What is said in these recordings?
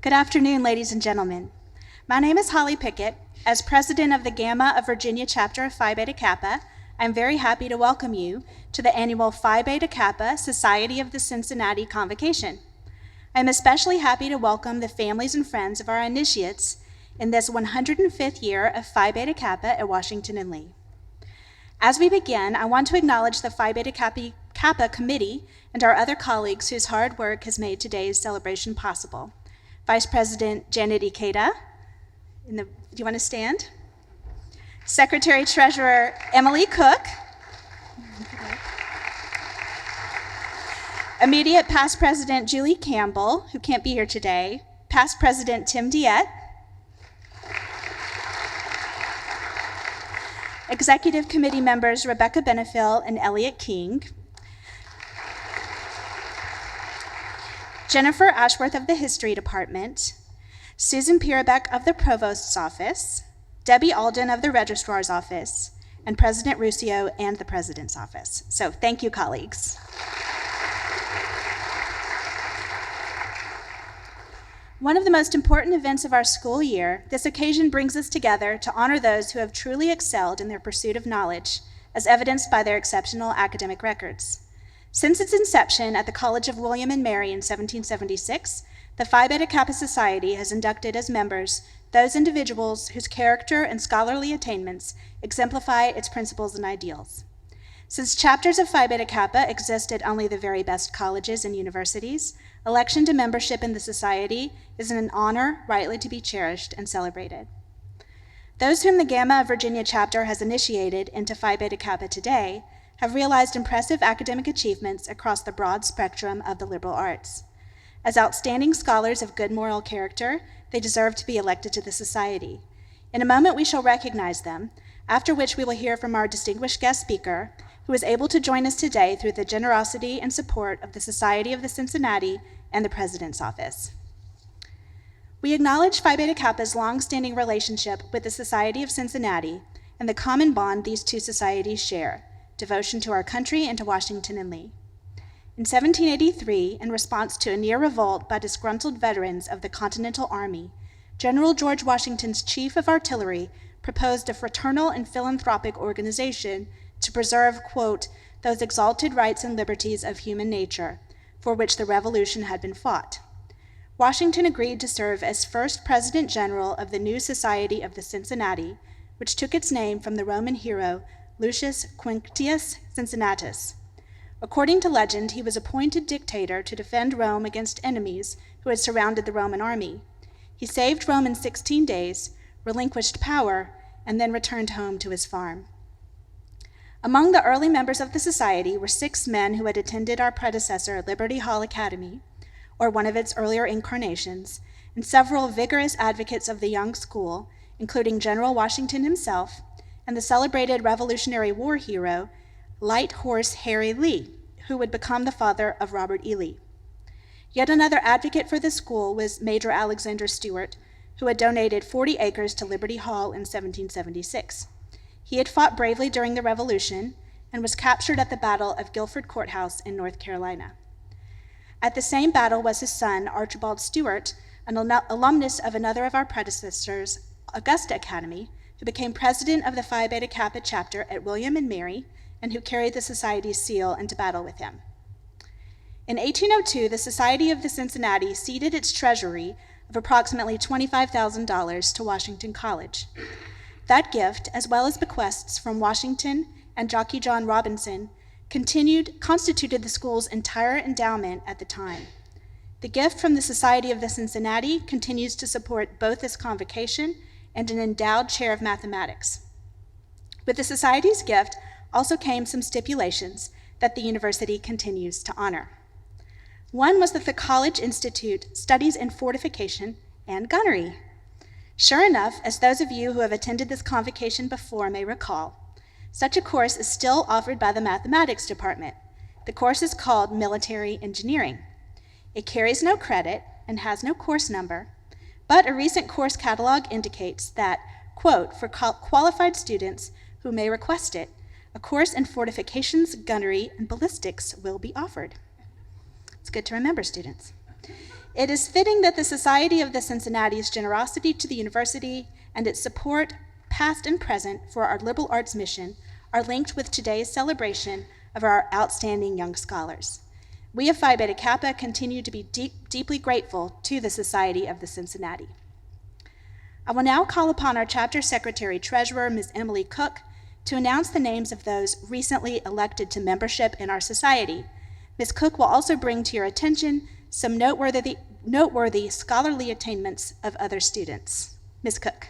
Good afternoon, ladies and gentlemen. My name is Holly Pickett. As president of the Gamma of Virginia chapter of Phi Beta Kappa, I'm very happy to welcome you to the annual Phi Beta Kappa Society of the Cincinnati Convocation. I'm especially happy to welcome the families and friends of our initiates in this 105th year of Phi Beta Kappa at Washington and Lee. As we begin, I want to acknowledge the Phi Beta Kappa Committee and our other colleagues whose hard work has made today's celebration possible. Vice President Janet Ikeda, do you want to stand? Secretary Treasurer Emily Cook, immediate past President Julie Campbell, who can't be here today, past President Tim Diet, Executive Committee members Rebecca Benefiel and Elliot King, Jennifer Ashworth of the History Department, Susan Pierbeck of the Provost's Office, Debbie Alden of the Registrar's Office, and President Ruscio and the President's Office. So thank you, colleagues. One of the most important events of our school year, this occasion brings us together to honor those who have truly excelled in their pursuit of knowledge, as evidenced by their exceptional academic records. Since its inception at the College of William and Mary in 1776, the Phi Beta Kappa Society has inducted as members those individuals whose character and scholarly attainments exemplify its principles and ideals. Since chapters of Phi Beta Kappa exist at only the very best colleges and universities, election to membership in the society is an honor rightly to be cherished and celebrated. Those whom the Gamma of Virginia chapter has initiated into Phi Beta Kappa today have realized impressive academic achievements across the broad spectrum of the liberal arts. As outstanding scholars of good moral character, they deserve to be elected to the society. In a moment, we shall recognize them, after which we will hear from our distinguished guest speaker, who is able to join us today through the generosity and support of the Society of the Cincinnati and the President's Office. We acknowledge Phi Beta Kappa's long-standing relationship with the Society of Cincinnati and the common bond these two societies share, devotion to our country and to Washington and Lee. In 1783, in response to a near revolt by disgruntled veterans of the Continental Army, General George Washington's Chief of Artillery proposed a fraternal and philanthropic organization to preserve, quote, those exalted rights and liberties of human nature for which the Revolution had been fought. Washington agreed to serve as first President General of the new Society of the Cincinnati, which took its name from the Roman hero Lucius Quinctius Cincinnatus. According to legend, he was appointed dictator to defend Rome against enemies who had surrounded the Roman army. He saved Rome in 16 days, relinquished power, and then returned home to his farm. Among the early members of the society were 6 men who had attended our predecessor, Liberty Hall Academy, or one of its earlier incarnations, and several vigorous advocates of the young school, including General Washington himself and the celebrated Revolutionary War hero, Light Horse Harry Lee, who would become the father of Robert E. Lee. Yet another advocate for the school was Major Alexander Stewart, who had donated 40 acres to Liberty Hall in 1776. He had fought bravely during the Revolution and was captured at the Battle of Guilford Courthouse in North Carolina. At the same battle was his son, Archibald Stewart, an alumnus of another of our predecessors, Augusta Academy, who became president of the Phi Beta Kappa chapter at William and Mary, and who carried the society's seal into battle with him. In 1802, the Society of the Cincinnati ceded its treasury of approximately $25,000 to Washington College. That gift, as well as bequests from Washington and Jockey John Robinson, constituted the school's entire endowment at the time. The gift from the Society of the Cincinnati continues to support both this convocation and an endowed chair of mathematics. With the Society's gift also came some stipulations that the university continues to honor. One was that the college institute studies in fortification and gunnery. Sure enough, as those of you who have attended this convocation before may recall, such a course is still offered by the mathematics department. The course is called Military Engineering. It carries no credit and has no course number, but a recent course catalog indicates that, quote, for qualified students who may request it, a course in fortifications, gunnery, and ballistics will be offered. It's good to remember, students. It is fitting that the Society of the Cincinnati's generosity to the university and its support, past and present, for our liberal arts mission are linked with today's celebration of our outstanding young scholars. We of Phi Beta Kappa continue to be deeply grateful to the Society of the Cincinnati. I will now call upon our chapter secretary-treasurer, Ms. Emily Cook, to announce the names of those recently elected to membership in our society. Ms. Cook will also bring to your attention some noteworthy scholarly attainments of other students. Ms. Cook.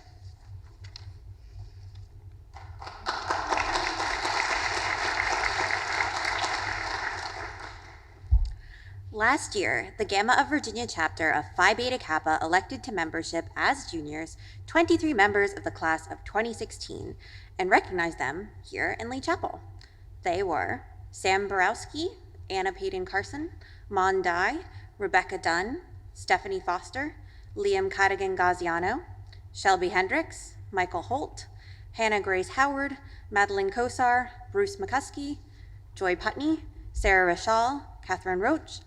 Last year, the Gamma of Virginia chapter of Phi Beta Kappa elected to membership as juniors 23 members of the class of 2016 and recognized them here in Lee Chapel. They were Sam Borowski, Anna Payton Carson, Mon Dai, Rebecca Dunn, Stephanie Foster, Liam Cadigan Gaziano, Shelby Hendricks, Michael Holt, Hannah Grace Howard, Madeline Kosar, Bruce McCuskey, Joy Putney, Sarah Rachal, Catherine Roach,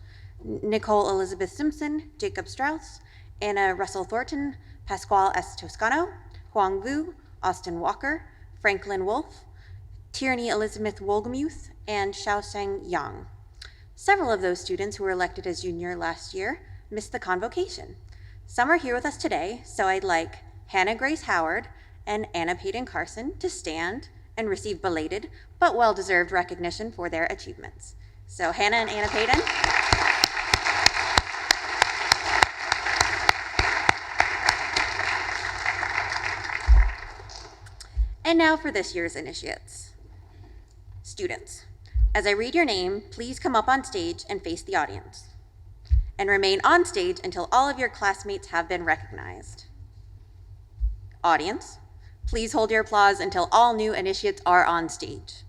Nicole Elizabeth Simpson, Jacob Strauss, Anna Russell Thornton, Pasquale S. Toscano, Huang Vu, Austin Walker, Franklin Wolf, Tierney Elizabeth Wolgemuth, and Xiaosheng Yang. Several of those students who were elected as junior last year missed the convocation. Some are here with us today, so I'd like Hannah Grace Howard and Anna Payton Carson to stand and receive belated but well-deserved recognition for their achievements. So Hannah and Anna Payton. And now for this year's initiates. Students, as I read your name, please come up on stage and face the audience. And remain on stage until all of your classmates have been recognized. Audience, please hold your applause until all new initiates are on stage,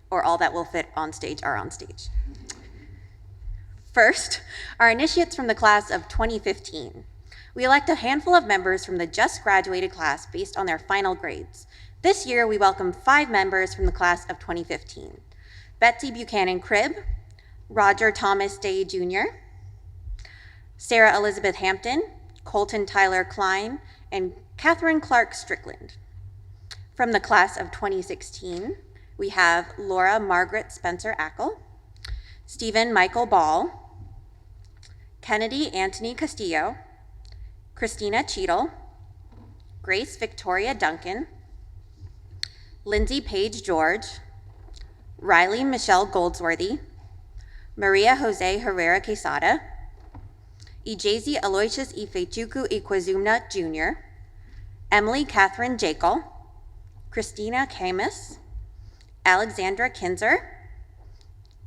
or all that will fit on stage are on stage. First, our initiates from the class of 2015. We elect a handful of members from the just graduated class based on their final grades. This year, we welcome 5 members from the class of 2015. Betsy Buchanan Cribb, Roger Thomas Day Jr., Sarah Elizabeth Hampton, Colton Tyler Klein, and Catherine Clark Strickland. From the class of 2016, we have Laura Margaret Spencer Ackle, Stephen Michael Ball, Kennedy Anthony Castillo, Christina Cheadle, Grace Victoria Duncan, Lindsay Page George, Riley Michelle Goldsworthy, Maria Jose Herrera Quesada, Ijezi Aloysius Ifechuku Ikwazumna Jr., Emily Catherine Jekyll, Christina Camus, Alexandra Kinzer,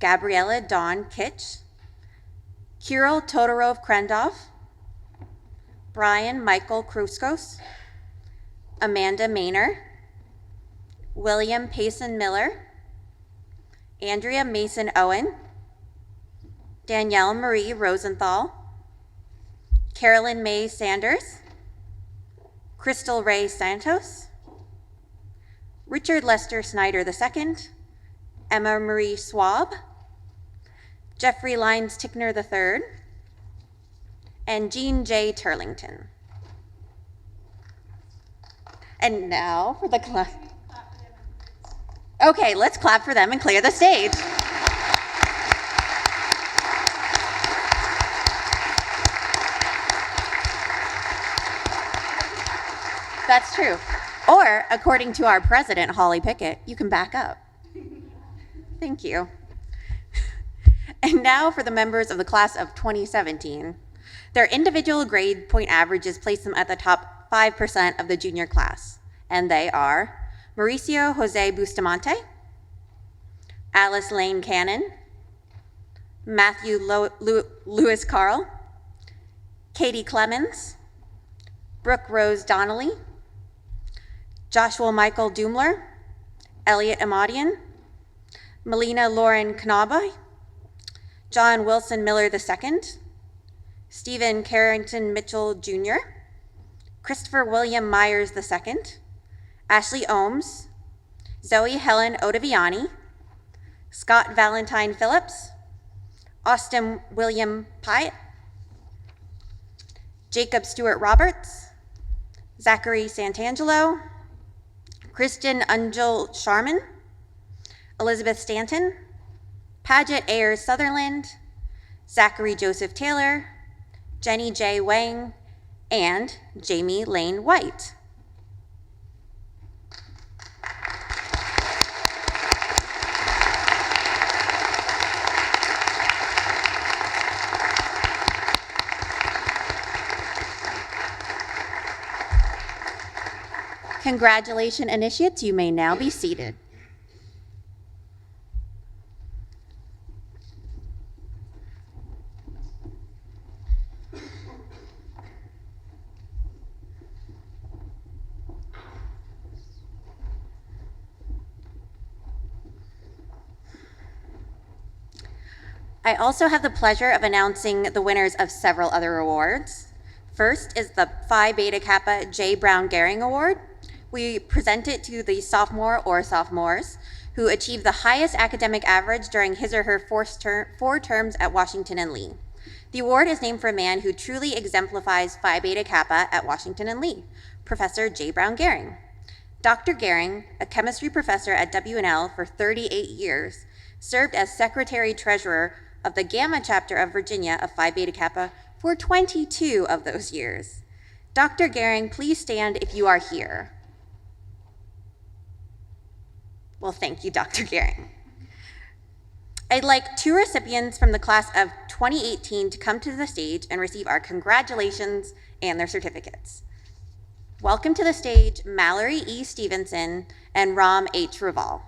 Gabriella Dawn Kitch, Kirill Todorov Krendov, Brian Michael Kruskos, Amanda Maynor, William Payson Miller, Andrea Mason Owen, Danielle Marie Rosenthal, Carolyn May Sanders, Crystal Ray Santos, Richard Lester Snyder II, Emma Marie Swab, Jeffrey Lyons Tickner III, and Jean J. Turlington. And now for the class. Okay, let's clap for them and clear the stage. That's true. Or, according to our president, Holly Pickett, you can back up. Thank you. And now for the members of the class of 2017. Their individual grade point averages place them at the top 5% of the junior class, and they are Mauricio Jose Bustamante, Alice Lane Cannon, Matthew Lewis Carl, Katie Clemens, Brooke Rose Donnelly, Joshua Michael Dumler, Elliot Amadian, Melina Lauren Knabe, John Wilson Miller II, Stephen Carrington Mitchell Jr., Christopher William Myers II, Ashley Ohms, Zoe Helen Ottaviani, Scott Valentine Phillips, Austin William Pyatt, Jacob Stewart Roberts, Zachary Santangelo, Kristen Angel Sharman, Elizabeth Stanton, Paget Ayers Sutherland, Zachary Joseph Taylor, Jenny J. Wang, and Jamie Lane White. Congratulations, initiates. You may now be seated. I also have the pleasure of announcing the winners of several other awards. First is the Phi Beta Kappa J. Brown Goering Award. We present it to the sophomore or sophomores who achieved the highest academic average during his or her four terms at Washington and Lee. The award is named for a man who truly exemplifies Phi Beta Kappa at Washington and Lee, Professor J. Brown Goering. Dr. Goering, a chemistry professor at WNL for 38 years, served as secretary-treasurer of the Gamma chapter of Virginia of Phi Beta Kappa for 22 of those years. Dr. Goering, please stand if you are here. Well, thank you, Dr. Goering. I'd like two recipients from the class of 2018 to come to the stage and receive our congratulations and their certificates. Welcome to the stage, Mallory E. Stevenson and Ram H. Raval.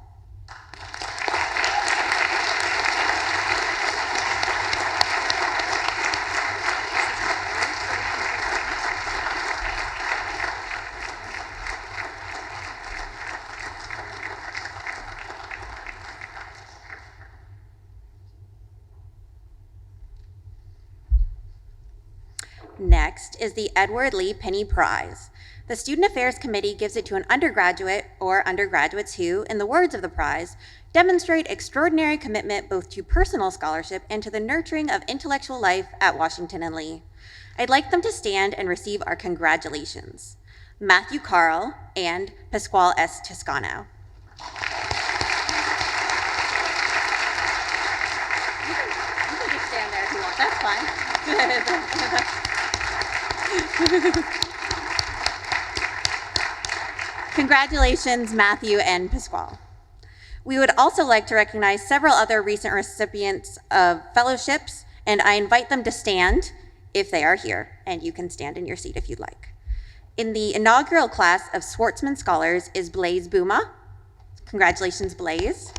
Next is the Edward Lee Penny Prize. The Student Affairs Committee gives it to an undergraduate or undergraduates who, in the words of the prize, demonstrate extraordinary commitment both to personal scholarship and to the nurturing of intellectual life at Washington and Lee. I'd like them to stand and receive our congratulations. Matthew Carl and Pasquale S. Toscano. You can just stand there if you want, that's fine. Congratulations, Matthew and Pasquale. We would also like to recognize several other recent recipients of fellowships, and I invite them to stand if they are here, and you can stand in your seat if you'd like. In the inaugural class of Schwartzman Scholars is Blaise Bouma. Congratulations, Blaise.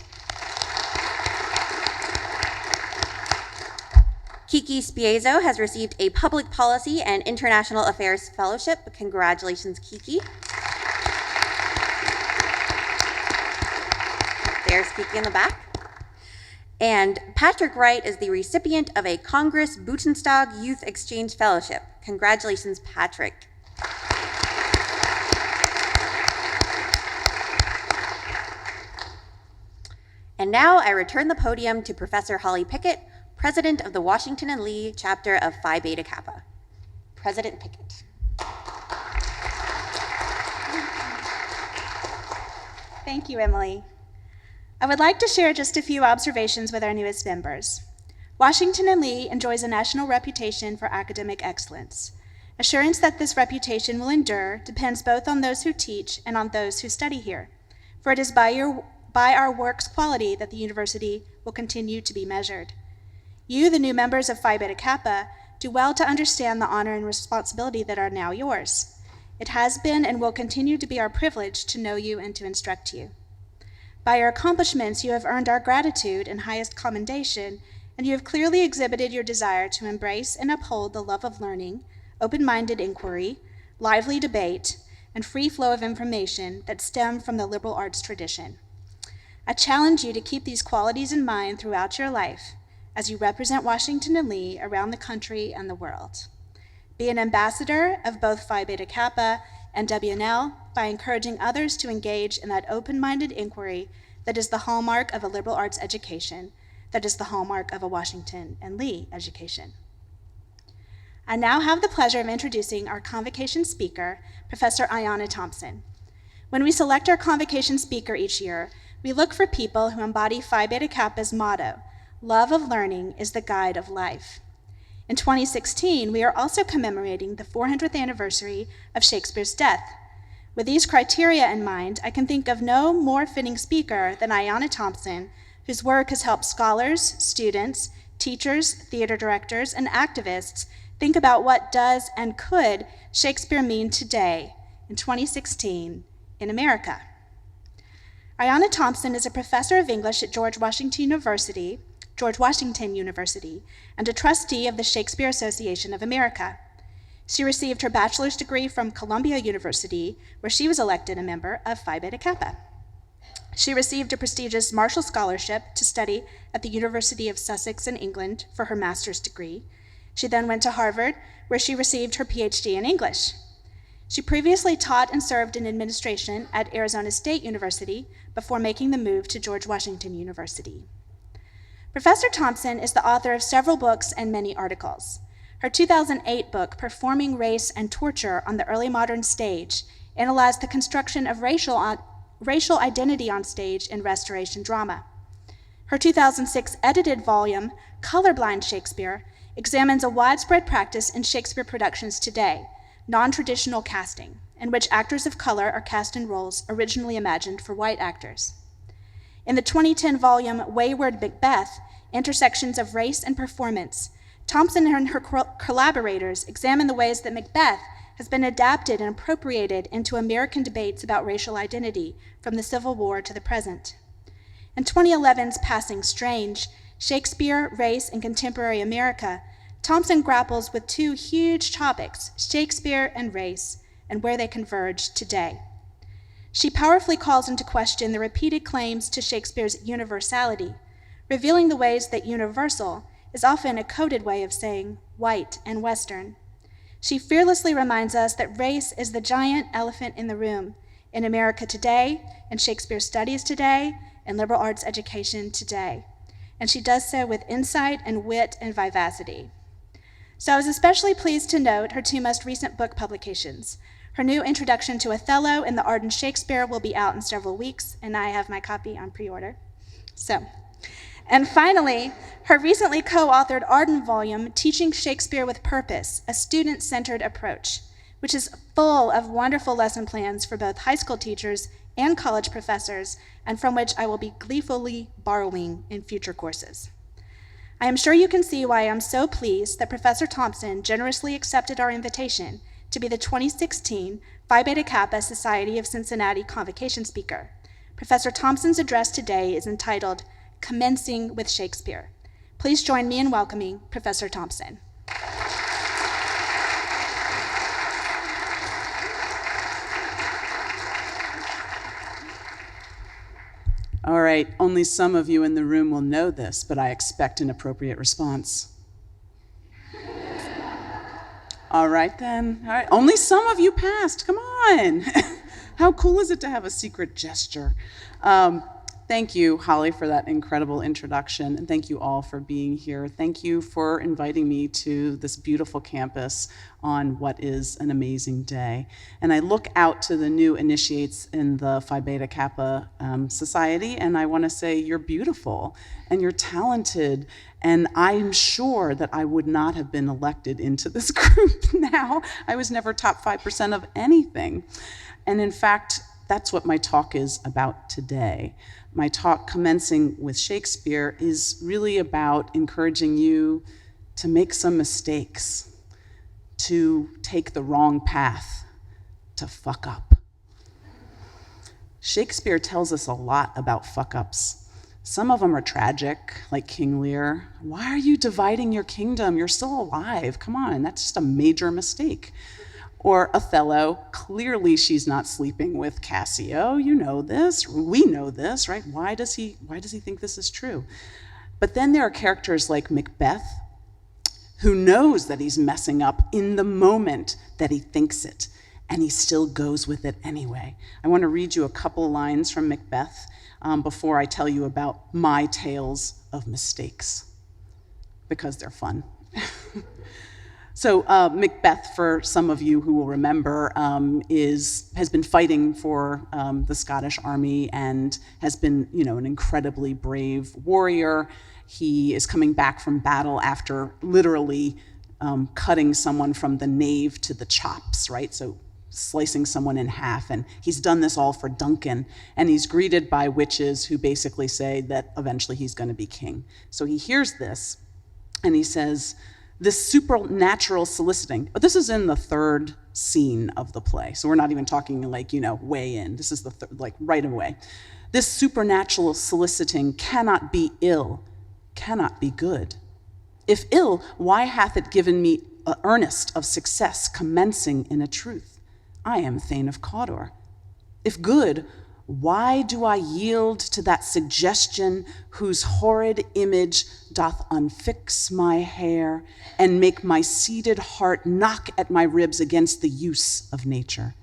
Kiki Spiezzo has received a Public Policy and International Affairs Fellowship. Congratulations, Kiki. There's Kiki in the back. And Patrick Wright is the recipient of a Congress Bundestag Youth Exchange Fellowship. Congratulations, Patrick. And now I return the podium to Professor Holly Pickett, President of the Washington and Lee chapter of Phi Beta Kappa. President Pickett. Thank you, Emily. I would like to share just a few observations with our newest members. Washington and Lee enjoys a national reputation for academic excellence. Assurance that this reputation will endure depends both on those who teach and on those who study here, for it is by our work's quality that the university will continue to be measured. You, the new members of Phi Beta Kappa, do well to understand the honor and responsibility that are now yours. It has been and will continue to be our privilege to know you and to instruct you. By your accomplishments, you have earned our gratitude and highest commendation, and you have clearly exhibited your desire to embrace and uphold the love of learning, open-minded inquiry, lively debate, and free flow of information that stem from the liberal arts tradition. I challenge you to keep these qualities in mind throughout your life as you represent Washington and Lee around the country and the world. Be an ambassador of both Phi Beta Kappa and WNL by encouraging others to engage in that open-minded inquiry that is the hallmark of a liberal arts education, that is the hallmark of a Washington and Lee education. I now have the pleasure of introducing our Convocation speaker, Professor Ayanna Thompson. When we select our Convocation speaker each year, we look for people who embody Phi Beta Kappa's motto, "Love of learning is the guide of life." In 2016, we are also commemorating the 400th anniversary of Shakespeare's death. With these criteria in mind, I can think of no more fitting speaker than Ayanna Thompson, whose work has helped scholars, students, teachers, theater directors, and activists think about what does and could Shakespeare mean today, in 2016, in America. Ayanna Thompson is a professor of English at George Washington University, and a trustee of the Shakespeare Association of America. She received her bachelor's degree from Columbia University, where she was elected a member of Phi Beta Kappa. She received a prestigious Marshall Scholarship to study at the University of Sussex in England for her master's degree. She then went to Harvard, where she received her PhD in English. She previously taught and served in administration at Arizona State University before making the move to George Washington University. Professor Thompson is the author of several books and many articles. Her 2008 book, Performing Race and Torture on the Early Modern Stage, analyzed the construction of racial identity on stage in Restoration drama. Her 2006 edited volume, Colorblind Shakespeare, examines a widespread practice in Shakespeare productions today, non-traditional casting, in which actors of color are cast in roles originally imagined for white actors. In the 2010 volume, Wayward Macbeth, Intersections of Race and Performance, Thompson and her collaborators examine the ways that Macbeth has been adapted and appropriated into American debates about racial identity from the Civil War to the present. In 2011's Passing Strange, Shakespeare, Race, and Contemporary America, Thompson grapples with two huge topics, Shakespeare and race, and where they converge today. She powerfully calls into question the repeated claims to Shakespeare's universality, revealing the ways that universal is often a coded way of saying white and Western. She fearlessly reminds us that race is the giant elephant in the room in America today, in Shakespeare studies today, in liberal arts education today. And she does so with insight and wit and vivacity. So I was especially pleased to note her two most recent book publications. Her new introduction to Othello and the Ardent Shakespeare will be out in several weeks, and I have my copy on pre-order. And finally, her recently co-authored Arden volume, Teaching Shakespeare with Purpose, a student-centered approach, which is full of wonderful lesson plans for both high school teachers and college professors, and from which I will be gleefully borrowing in future courses. I am sure you can see why I'm so pleased that Professor Thompson generously accepted our invitation to be the 2016 Phi Beta Kappa Society of Cincinnati Convocation speaker. Professor Thompson's address today is entitled Commencing with Shakespeare. Please join me in welcoming Professor Thompson. All right, only some of you in the room will know this, but I expect an appropriate response. All right then, all right, only some of you passed, come on. How cool is it to have a secret gesture? Thank you, Holly, for that incredible introduction, and thank you all for being here. Thank you for inviting me to this beautiful campus on what is an amazing day. And I look out to the new initiates in the Phi Beta Kappa Society, and I want to say you're beautiful, and you're talented, and I'm sure that I would not have been elected into this group now. I was never top 5% of anything. And in fact, that's what my talk is about today. My talk, Commencing with Shakespeare, is really about encouraging you to make some mistakes, to take the wrong path, to fuck up. Shakespeare tells us a lot about fuck-ups. Some of them are tragic, like King Lear. Why are you dividing your kingdom? You're still alive. Come on, that's just a major mistake. Or Othello, clearly she's not sleeping with Cassio. You know this, we know this, right? Why does he think this is true? But then there are characters like Macbeth, who knows that he's messing up in the moment that he thinks it, and he still goes with it anyway. I want to read you a couple lines from Macbeth before I tell you about my tales of mistakes, because they're fun. So Macbeth, for some of you who will remember, has been fighting for the Scottish army and has been, an incredibly brave warrior. He is coming back from battle after literally cutting someone from the nave to the chops, right? So slicing someone in half, and he's done this all for Duncan, and he's greeted by witches who basically say that eventually he's going to be king. So he hears this, and he says, this supernatural soliciting, but this is in the third scene of the play, so we're not even talking way in. This is the right away. This supernatural soliciting cannot be ill, cannot be good. If ill, why hath it given me a earnest of success commencing in a truth? I am Thane of Cawdor. If good, why do I yield to that suggestion whose horrid image doth unfix my hair and make my seated heart knock at my ribs against the use of nature?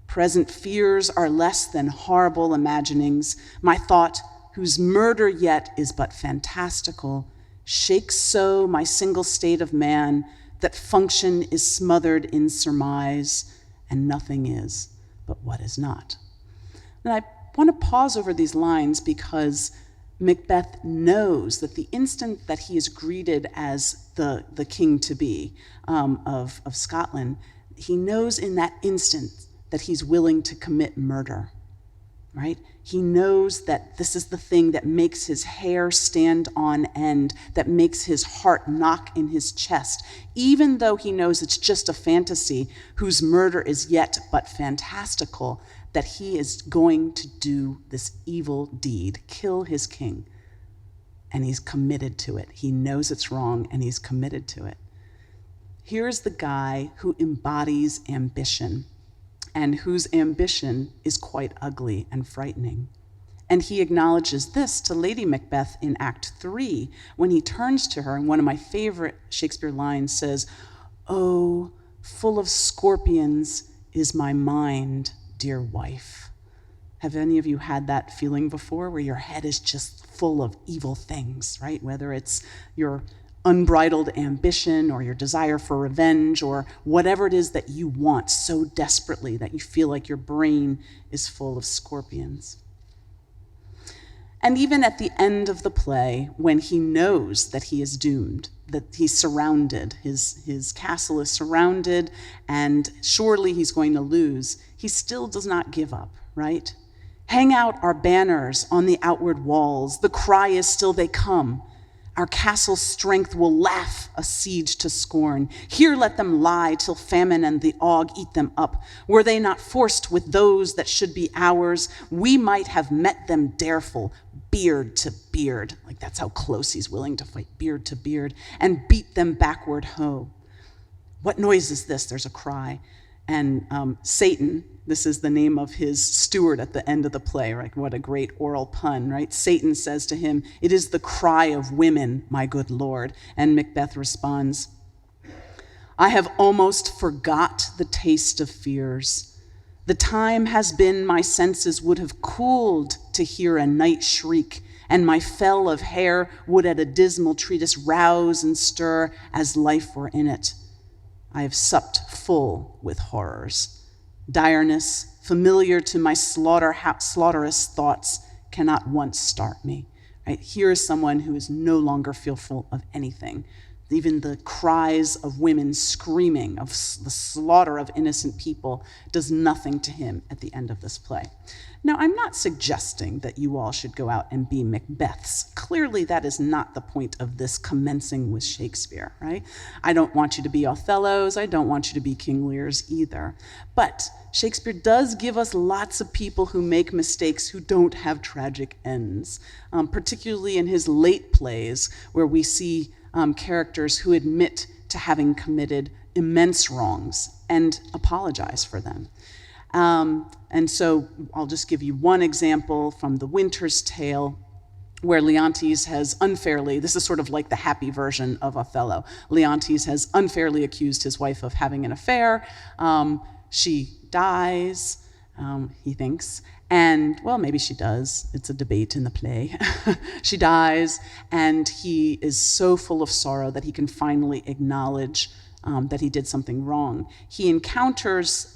Present fears are less than horrible imaginings. My thought, whose murder yet is but fantastical, shakes so my single state of man that function is smothered in surmise, and nothing is but what is not. And I want to pause over these lines because Macbeth knows that the instant that he is greeted as the king-to-be of Scotland, he knows in that instant that he's willing to commit murder, right? He knows that this is the thing that makes his hair stand on end, that makes his heart knock in his chest, even though he knows it's just a fantasy whose murder is yet but fantastical, that he is going to do this evil deed, kill his king. And he's committed to it. He knows it's wrong, and he's committed to it. Here's the guy who embodies ambition, and whose ambition is quite ugly and frightening. And he acknowledges this to Lady Macbeth in Act 3, when he turns to her, and one of my favorite Shakespeare lines says, "Oh, full of scorpions is my mind, dear wife." Have any of you had that feeling before, where your head is just full of evil things, right? Whether it's your unbridled ambition or your desire for revenge or whatever it is that you want so desperately that you feel like your brain is full of scorpions. And even at the end of the play, when he knows that he is doomed, that he's surrounded, his castle is surrounded, and surely he's going to lose, he still does not give up, right? Hang out our banners on the outward walls. The cry is still, they come. Our castle's strength will laugh a siege to scorn. Here let them lie till famine and the ague eat them up. Were they not forced with those that should be ours, we might have met them dareful, beard to beard. Like that's how close he's willing to fight, beard to beard, and beat them backward ho. What noise is this? There's a cry. And Satan, this is the name of his steward at the end of the play, right? What a great oral pun, right? Satan says to him, "It is the cry of women, my good lord." And Macbeth responds, "I have almost forgot the taste of fears. The time has been my senses would have cooled to hear a night shriek, and my fell of hair would at a dismal treatise rouse and stir as life were in it. I have supped full with horrors. Direness, familiar to my slaughterous thoughts, cannot once start me." Right? Here is someone who is no longer fearful of anything. Even the cries of women screaming of the slaughter of innocent people does nothing to him at the end of this play. Now, I'm not suggesting that you all should go out and be Macbeths. Clearly, that is not the point of this commencing with Shakespeare, right? I don't want you to be Othellos. I don't want you to be King Lears either. But Shakespeare does give us lots of people who make mistakes who don't have tragic ends, particularly in his late plays where we see characters who admit to having committed immense wrongs and apologize for them. And so I'll just give you one example from The Winter's Tale, where Leontes has unfairly, this is sort of like the happy version of Othello, Leontes has unfairly accused his wife of having an affair. She dies, he thinks, and, well, maybe she does. It's a debate in the play. She dies, and he is so full of sorrow that he can finally acknowledge that he did something wrong. He encounters,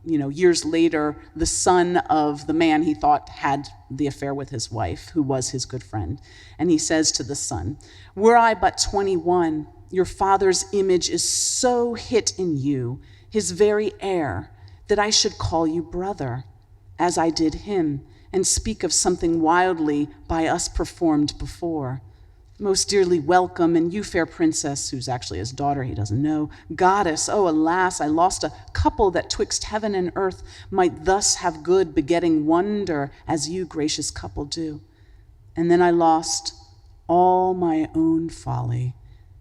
years later, the son of the man he thought had the affair with his wife, who was his good friend. And he says to the son, "Were I but 21, your father's image is so hit in you, his very heir, that I should call you brother, as I did him, and speak of something wildly by us performed before. Most dearly welcome, and you, fair princess," who's actually his daughter, he doesn't know, "goddess, oh alas, I lost a couple that twixt heaven and earth might thus have good begetting wonder, as you, gracious couple, do. And then I lost all my own folly,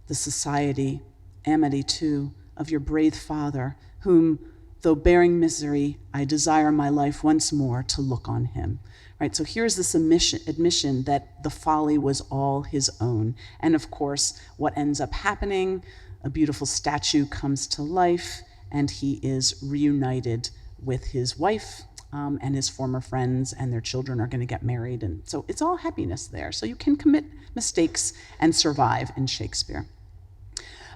the society, amity too, of your brave father, whom, though bearing misery, I desire my life once more to look on him." Right, so here's this admission that the folly was all his own. And of course, what ends up happening, a beautiful statue comes to life, and he is reunited with his wife and his former friends, and their children are going to get married. And so it's all happiness there. So you can commit mistakes and survive in Shakespeare.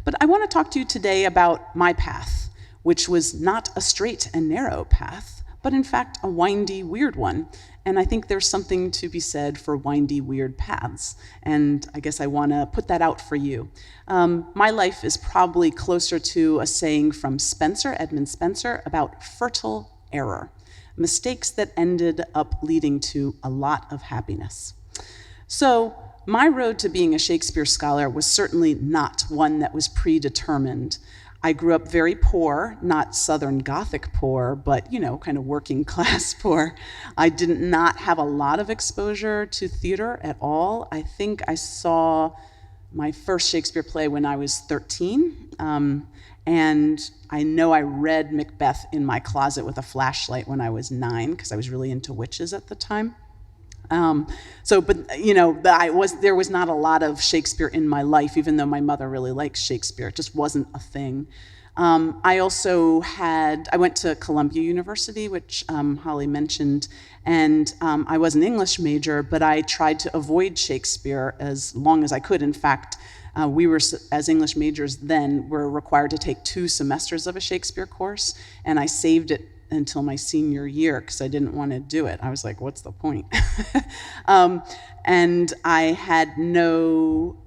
But I want to talk to you today about my path, which was not a straight and narrow path, but in fact a windy, weird one. And I think there's something to be said for windy, weird paths. And I guess I want to put that out for you. My life is probably closer to a saying from Spencer, Edmund Spencer, about fertile error, mistakes that ended up leading to a lot of happiness. So my road to being a Shakespeare scholar was certainly not one that was predetermined. I grew up very poor, not Southern Gothic poor, but, kind of working class poor. I did not have a lot of exposure to theater at all. I think I saw my first Shakespeare play when I was 13. And I know I read Macbeth in my closet with a flashlight when I was 9, because I was really into witches at the time. There was not a lot of Shakespeare in my life, even though my mother really likes Shakespeare. It just wasn't a thing. I went to Columbia University, which Holly mentioned, and I was an English major, but I tried to avoid Shakespeare as long as I could. In fact, we were, as English majors then, were required to take 2 semesters of a Shakespeare course, and I saved it until my senior year because I didn't want to do it. I was like, what's the point? And I had no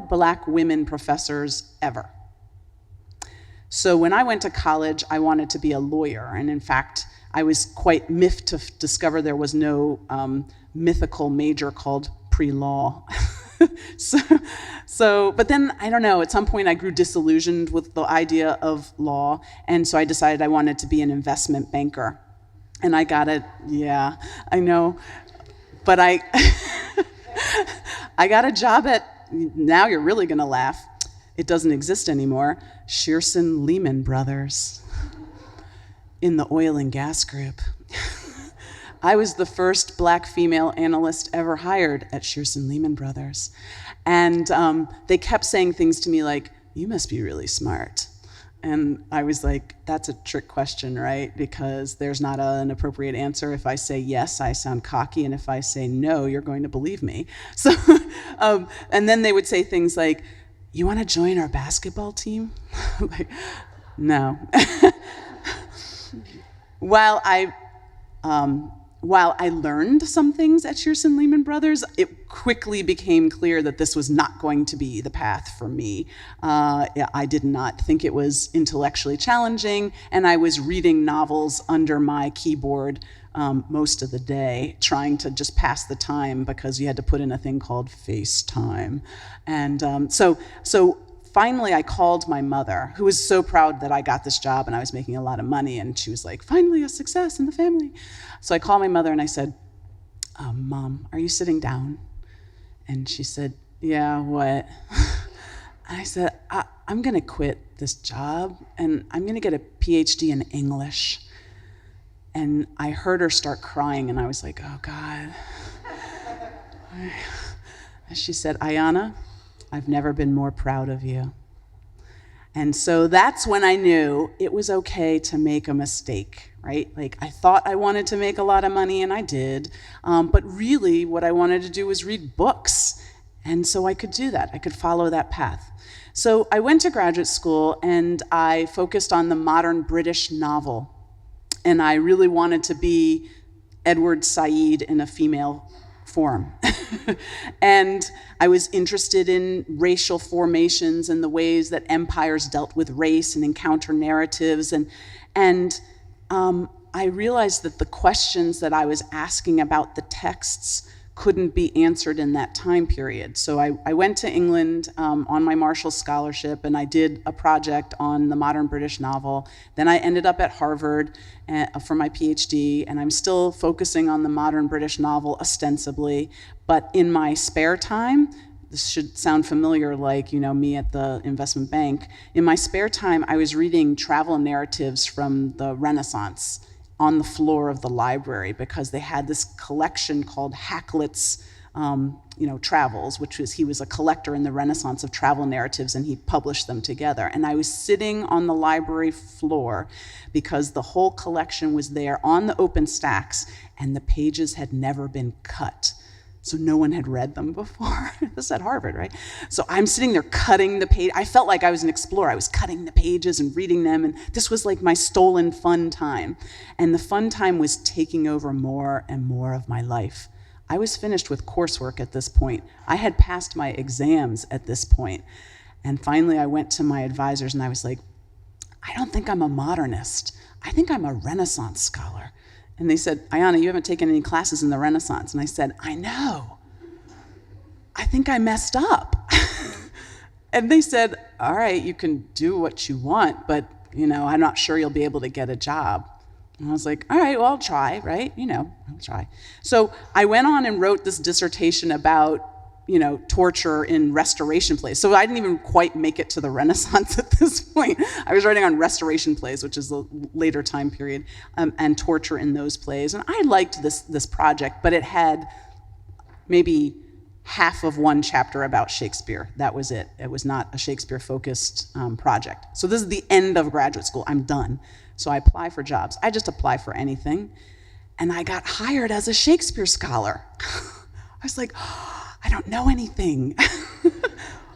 Black women professors ever. So when I went to college, I wanted to be a lawyer. And in fact, I was quite miffed to discover there was no mythical major called pre-law. But then, I don't know, at some point I grew disillusioned with the idea of law, and so I decided I wanted to be an investment banker. And I got it, yeah, I know, but I got a job at, now you're really gonna laugh, it doesn't exist anymore, Shearson Lehman Brothers, in the oil and gas group. I was the first Black female analyst ever hired at Shearson Lehman Brothers. And they kept saying things to me like, "You must be really smart." And I was like, that's a trick question, right? Because there's not an appropriate answer. If I say yes, I sound cocky. And if I say no, you're going to believe me. So, and then they would say things like, "You want to join our basketball team?" Like, no. While I learned some things at Shearson Lehman Brothers, it quickly became clear that this was not going to be the path for me. I did not think it was intellectually challenging, and I was reading novels under my keyboard most of the day, trying to just pass the time because you had to put in a thing called FaceTime. And so finally, I called my mother, who was so proud that I got this job and I was making a lot of money, and she was like, "Finally, a success in the family." So I called my mother and I said, "Mom, are you sitting down?" And she said, "Yeah, what?" And I said, I'm going to quit this job and I'm going to get a PhD in English." And I heard her start crying and I was like, oh God. And she said, "Ayanna, I've never been more proud of you." And so that's when I knew it was okay to make a mistake, right? Like, I thought I wanted to make a lot of money, and I did. But really, what I wanted to do was read books. And so I could do that. I could follow that path. So I went to graduate school and I focused on the modern British novel. And I really wanted to be Edward Said in a female form. And I was interested in racial formations and the ways that empires dealt with race and encounter narratives. And I realized that the questions that I was asking about the texts couldn't be answered in that time period. So I went to England on my Marshall Scholarship, and I did a project on the modern British novel. Then I ended up at Harvard for my PhD, and I'm still focusing on the modern British novel ostensibly. But in my spare time, this should sound familiar, like, me at the investment bank. In my spare time, I was reading travel narratives from the Renaissance on the floor of the library, because they had this collection called Hakluyt's Travels, he was a collector in the Renaissance of travel narratives, and he published them together. And I was sitting on the library floor because the whole collection was there on the open stacks, and the pages had never been cut. So no one had read them before. This is at Harvard, right? So I'm sitting there cutting the page. I felt like I was an explorer. I was cutting the pages and reading them, and this was like my stolen fun time. And the fun time was taking over more and more of my life. I was finished with coursework at this point. I had passed my exams at this point. And finally I went to my advisors and I was like, I don't think I'm a modernist. I think I'm a Renaissance scholar. And they said, Ayanna, you haven't taken any classes in the Renaissance. And I said, I know. I think I messed up. And they said, all right, you can do what you want, but I'm not sure you'll be able to get a job. And I was like, all right, well, I'll try, right? I'll try. So I went on and wrote this dissertation about torture in restoration plays. So I didn't even quite make it to the Renaissance at this point. I was writing on restoration plays, which is a later time period, and torture in those plays. And I liked this project, but it had maybe half of one chapter about Shakespeare. That was it. It was not a Shakespeare-focused project. So this is the end of graduate school. I'm done. So I apply for jobs. I just apply for anything. And I got hired as a Shakespeare scholar. I was like, I don't know anything.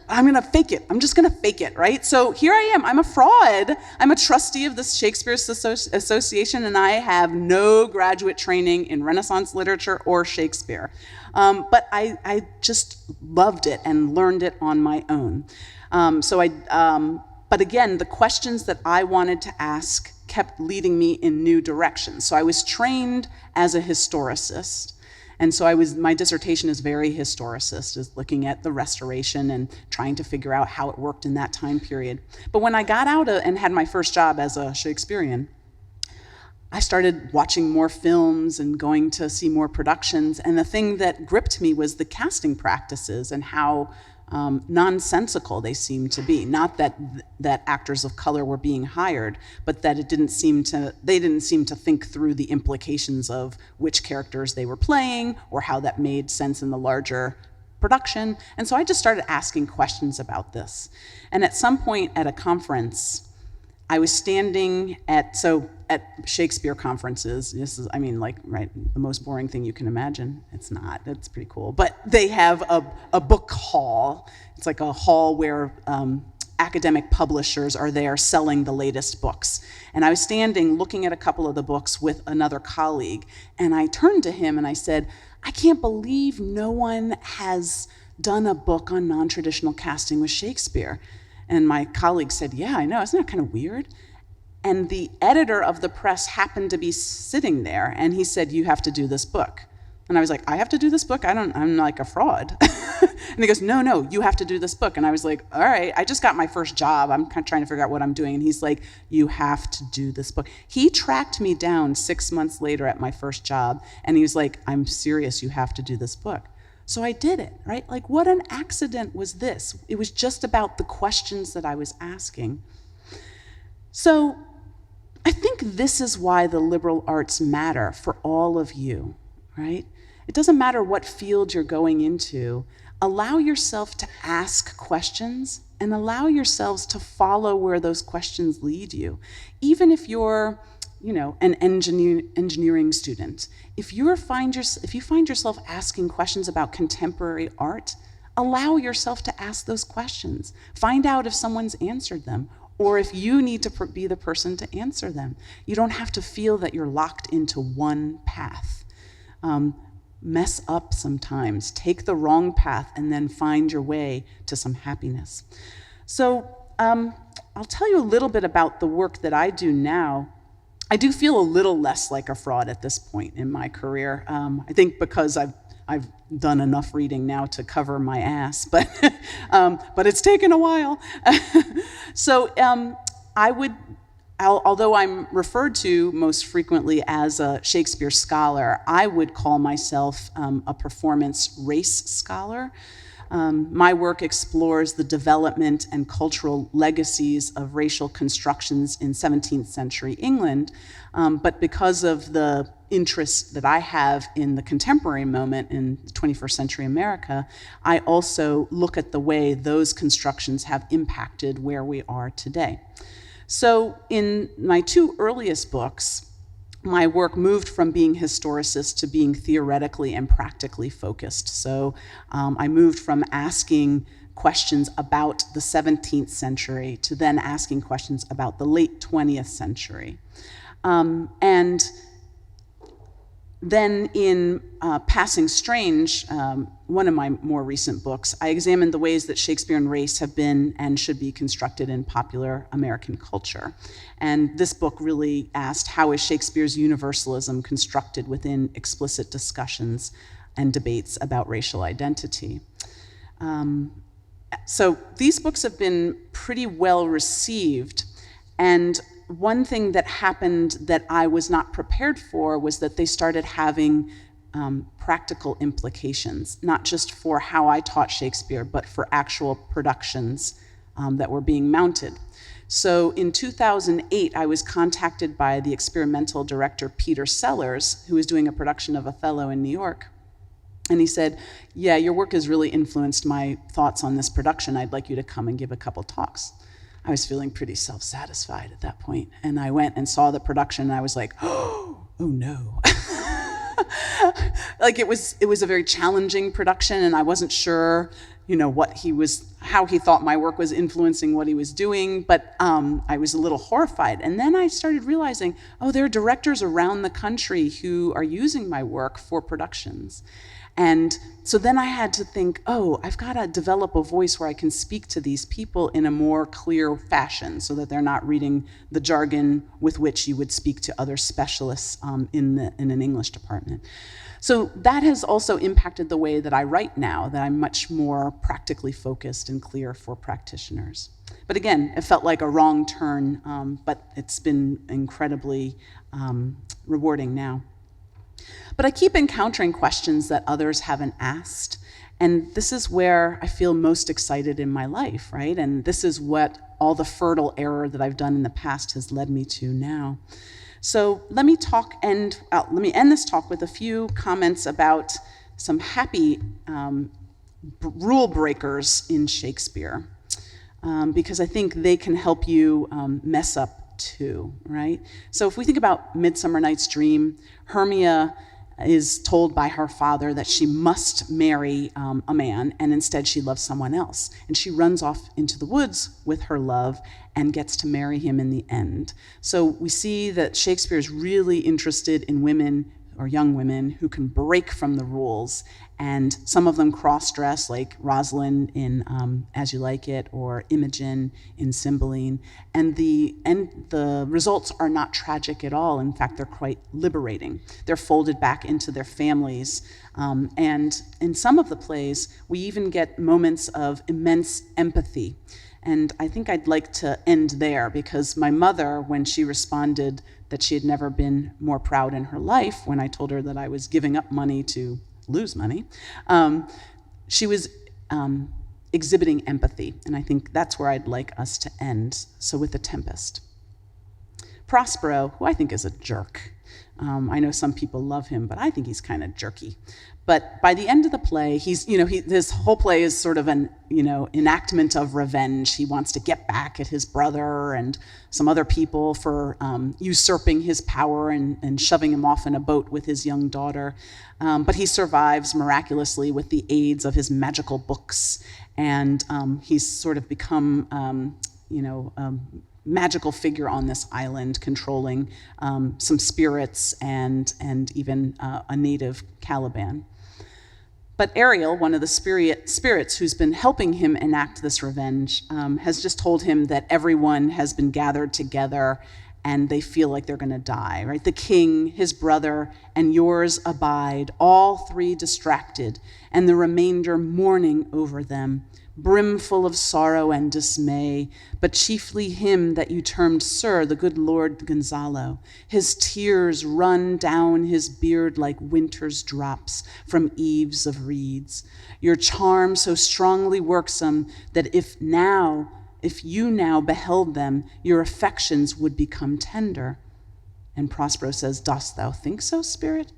I'm gonna fake it. I'm just gonna fake it, right? So here I am. I'm a fraud. I'm a trustee of the Shakespeare Association, and I have no graduate training in Renaissance literature or Shakespeare. But I just loved it and learned it on my own. But again, the questions that I wanted to ask kept leading me in new directions. So I was trained as a historicist. And so my dissertation is very historicist, is looking at the Restoration and trying to figure out how it worked in that time period. But when I got out and had my first job as a Shakespearean, I started watching more films and going to see more productions. And the thing that gripped me was the casting practices and how nonsensical they seemed to be. Not that actors of color were being hired, but that they didn't seem to think through the implications of which characters they were playing or how that made sense in the larger production. And so I just started asking questions about this. And at some point at a conference, I was standing at Shakespeare conferences, right, the most boring thing you can imagine. It's not, it's pretty cool. But they have a book hall. It's like a hall where academic publishers are there selling the latest books. And I was standing looking at a couple of the books with another colleague, and I turned to him and I said, I can't believe no one has done a book on non-traditional casting with Shakespeare. And my colleague said, yeah, I know, isn't that kind of weird? And the editor of the press happened to be sitting there, and he said, you have to do this book. And I was like, I have to do this book? I'm like a fraud. And he goes, no, you have to do this book. And I was like, all right, I just got my first job. I'm kind of trying to figure out what I'm doing. And he's like, you have to do this book. He tracked me down 6 months later at my first job, and he was like, I'm serious, you have to do this book. So I did it, right? Like, what an accident was this? It was just about the questions that I was asking. So I think this is why the liberal arts matter for all of you, right? It doesn't matter what field you're going into. Allow yourself to ask questions and allow yourselves to follow where those questions lead you. Even if you're an engineering student, if you find yourself asking questions about contemporary art, allow yourself to ask those questions. Find out if someone's answered them, or if you need to be the person to answer them. You don't have to feel that you're locked into one path. Mess up sometimes, take the wrong path, and then find your way to some happiness. So I'll tell you a little bit about the work that I do now. I do feel a little less like a fraud at this point in my career. I think because I've done enough reading now to cover my ass, but it's taken a while. So although I'm referred to most frequently as a Shakespeare scholar, I would call myself a performance race scholar. My work explores the development and cultural legacies of racial constructions in 17th century England, but because of the interest that I have in the contemporary moment in 21st century America, I also look at the way those constructions have impacted where we are today. So in my two earliest books, my work moved from being historicist to being theoretically and practically focused. So I moved from asking questions about the 17th century to then asking questions about the late 20th century. And then in Passing Strange, one of my more recent books, I examined the ways that Shakespeare and race have been and should be constructed in popular American culture. And this book really asked, how is Shakespeare's universalism constructed within explicit discussions and debates about racial identity? So these books have been pretty well received, and one thing that happened that I was not prepared for was that they started having practical implications, not just for how I taught Shakespeare, but for actual productions that were being mounted. So in 2008, I was contacted by the experimental director Peter Sellers, who was doing a production of Othello in New York. And he said, yeah, your work has really influenced my thoughts on this production. I'd like you to come and give a couple talks. I was feeling pretty self-satisfied at that point. And I went and saw the production, and I was like, oh no. Like it was a very challenging production, and I wasn't sure, how he thought my work was influencing what he was doing, but I was a little horrified. And then I started realizing, there are directors around the country who are using my work for productions. And so then I had to think, I've got to develop a voice where I can speak to these people in a more clear fashion so that they're not reading the jargon with which you would speak to other specialists in an English department. So that has also impacted the way that I write now, that I'm much more practically focused and clear for practitioners. But again, it felt like a wrong turn, but it's been incredibly rewarding now. But I keep encountering questions that others haven't asked, and this is where I feel most excited in my life, right? And this is what all the fertile error that I've done in the past has led me to now. So let me end this talk with a few comments about some happy rule breakers in Shakespeare, because I think they can help you mess up too, right? So if we think about Midsummer Night's Dream, Hermia is told by her father that she must marry a man, and instead she loves someone else. And she runs off into the woods with her love and gets to marry him in the end. So we see that Shakespeare is really interested in women or young women who can break from the rules, and some of them cross-dress, like Rosalind in As You Like It, or Imogen in Cymbeline, and the results are not tragic at all. In fact, they're quite liberating. They're folded back into their families, and in some of the plays, we even get moments of immense empathy. And I think I'd like to end there, because my mother, when she responded that she had never been more proud in her life when I told her that I was giving up money to lose money, she was exhibiting empathy. And I think that's where I'd like us to end. So with The Tempest. Prospero, who I think is a jerk, I know some people love him, but I think he's kind of jerky. But by the end of the play, this whole play is sort of an, enactment of revenge. He wants to get back at his brother and some other people for usurping his power and shoving him off in a boat with his young daughter. But he survives miraculously with the aids of his magical books, and he's sort of become, magical figure on this island, controlling some spirits and even a native Caliban. But Ariel, one of the spirits who's been helping him enact this revenge, has just told him that everyone has been gathered together and they feel like they're going to die, right? The king, his brother, and yours abide, all three distracted, and the remainder mourning over them, brimful of sorrow and dismay, but chiefly him that you termed Sir, the good Lord Gonzalo. His tears run down his beard like winter's drops from eaves of reeds. Your charm so strongly worksome that if you now beheld them, your affections would become tender. And Prospero says, dost thou think so, spirit?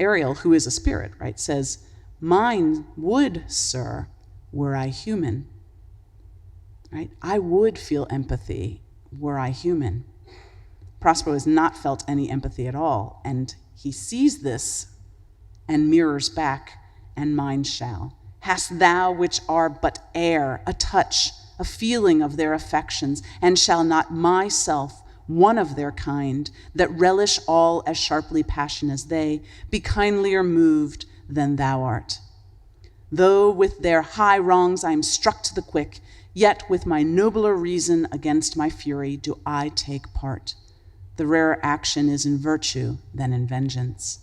Ariel, who is a spirit, right, says, mine would, sir, were I human, right? I would feel empathy were I human. Prospero has not felt any empathy at all, and he sees this and mirrors back, and mine shall. Hast thou, which are but air, a touch, a feeling of their affections, and shall not myself, one of their kind, that relish all as sharply passion as they, be kindlier moved than thou art? Though with their high wrongs I am struck to the quick, yet with my nobler reason against my fury do I take part. The rarer action is in virtue than in vengeance.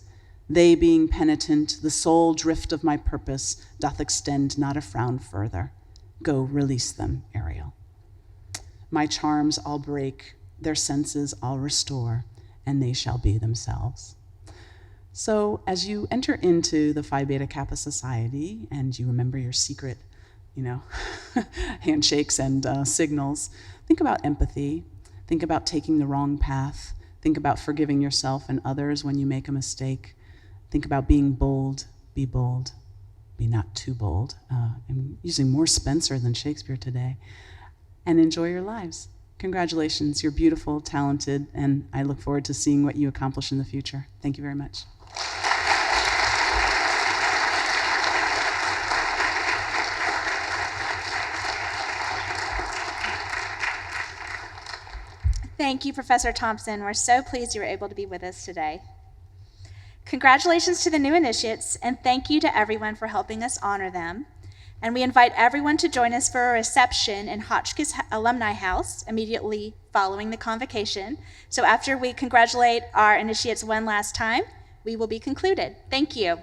They being penitent, the sole drift of my purpose doth extend not a frown further. Go release them, Ariel. My charms I'll break, their senses I'll restore, and they shall be themselves. So as you enter into the Phi Beta Kappa Society and you remember your secret, handshakes and signals, think about empathy. Think about taking the wrong path. Think about forgiving yourself and others when you make a mistake. Think about being bold. Be bold. Be not too bold. I'm using more Spencer than Shakespeare today. And enjoy your lives. Congratulations. You're beautiful, talented, and I look forward to seeing what you accomplish in the future. Thank you very much. Thank you, Professor Thompson. We're so pleased you were able to be with us today. Congratulations to the new initiates, and thank you to everyone for helping us honor them. And we invite everyone to join us for a reception in Hotchkiss Alumni House immediately following the convocation. So after we congratulate our initiates one last time, we will be concluded. Thank you.